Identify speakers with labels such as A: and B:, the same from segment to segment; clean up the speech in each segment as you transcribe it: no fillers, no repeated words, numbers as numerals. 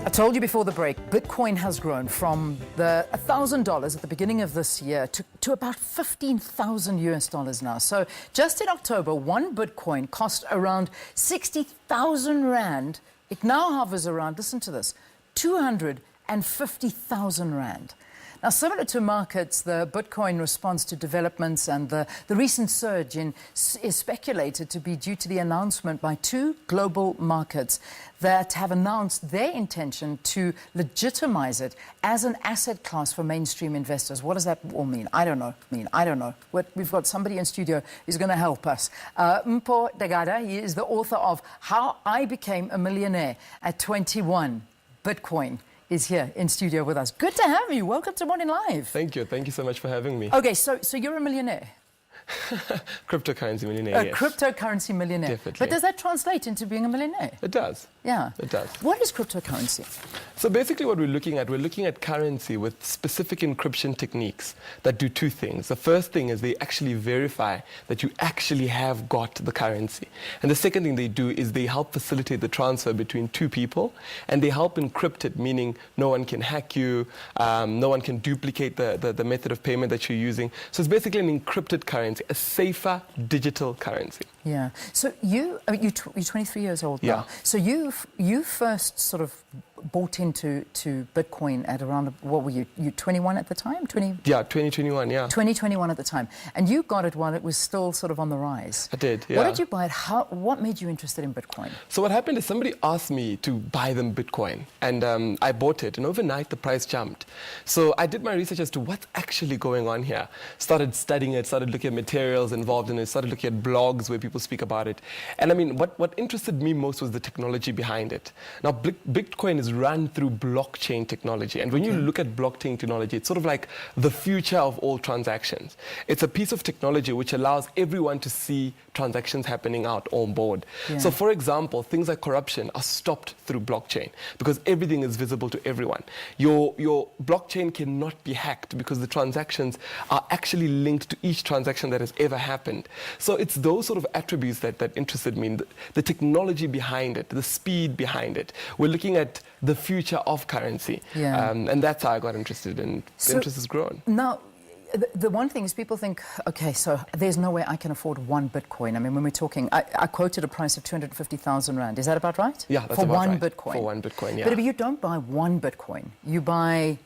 A: I told you before the break, Bitcoin has grown from the $1,000 at the beginning of this year to about 15,000 US dollars now. So just in October, one Bitcoin cost around 60,000 Rand. It now hovers around, listen to this, 250,000 Rand. Now, similar to markets, the Bitcoin response to developments and the recent surge is speculated to be due to the announcement by two global markets that have announced their intention to legitimize it as an asset class for mainstream investors. What does that all mean? I don't know. We've got somebody in studio who's going to help us. Mpho Dagada, he is the author of How I Became a Millionaire at 21. Bitcoin is here in studio with us. Good to have you. Welcome to Morning Live.
B: Thank you. Thank you so much for having me.
A: Okay, so you're a millionaire.
B: Cryptocurrency millionaire, yes.
A: Cryptocurrency millionaire.
B: Definitely.
A: But does that translate into being a millionaire?
B: It does.
A: Yeah.
B: It does.
A: What is cryptocurrency?
B: So basically what we're looking at currency with specific encryption techniques that do two things. The first thing is they actually verify that you actually have got the currency. And the second thing they do is they help facilitate the transfer between two people, and they help encrypt it, meaning no one can hack you, no one can duplicate the method of payment that you're using. So it's basically an encrypted currency, a safer digital currency.
A: Yeah. So you're 23 years old now.
B: Yeah.
A: So you first sort of bought into Bitcoin at around, what were you 21 at the time?
B: 2021, yeah.
A: 2021 at the time. And you got it while it was still sort of on the rise.
B: I did, yeah.
A: What did you buy it? What made you interested in Bitcoin?
B: So what happened is somebody asked me to buy them Bitcoin, and I bought it, and overnight the price jumped. So I did my research as to what's actually going on here. Started studying it, started looking at materials involved in it, started looking at blogs where people speak about it. And I mean, what interested me most was the technology behind it. Now, Bitcoin is run through blockchain technology. And when you look at blockchain technology, it's sort of like the future of all transactions. It's a piece of technology which allows everyone to see transactions happening out on board.
A: Yeah.
B: So for example, things like corruption are stopped through blockchain because everything is visible to everyone. Your blockchain cannot be hacked because the transactions are actually linked to each transaction that has ever happened. So it's those sort of attributes that interested me, the technology behind it, the speed behind it. We're looking at the future of currency.
A: Yeah.
B: And that's how I got interested, and the interest has grown.
A: Now, the one thing is people think, okay, so there's no way I can afford one Bitcoin. I mean, when we're talking, I quoted a price of 250,000 Rand. Is that about right?
B: Yeah, that's
A: for
B: about
A: one
B: right.
A: Bitcoin.
B: For one Bitcoin, yeah.
A: But if you don't buy one Bitcoin, you buy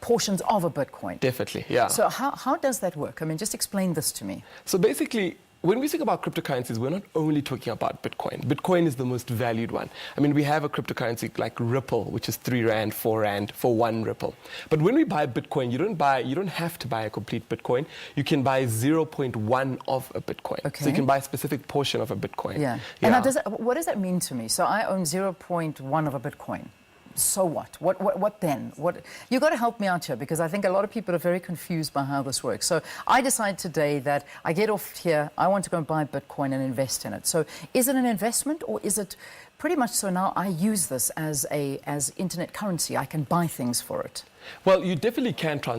A: portions of a Bitcoin.
B: Definitely, yeah.
A: So how does that work? I mean, just explain this to me.
B: So basically, when we think about cryptocurrencies, we're not only talking about Bitcoin. Bitcoin is the most valued one. I mean, we have a cryptocurrency like Ripple, which is 3 Rand, 4 Rand for one Ripple. But when we buy Bitcoin, you don't have to buy a complete Bitcoin. You can buy 0.1 of a Bitcoin.
A: Okay.
B: So you can buy a specific portion of a Bitcoin.
A: Yeah. And now what does that mean to me? So I own 0.1 of a Bitcoin. So what? What then? You got to help me out here, because I think a lot of people are very confused by how this works. So I decide today that I get off here, I want to go and buy Bitcoin and invest in it. So is it an investment, or is it pretty much so now I use this as internet currency? I can buy things for it.
B: Well, you definitely can transact.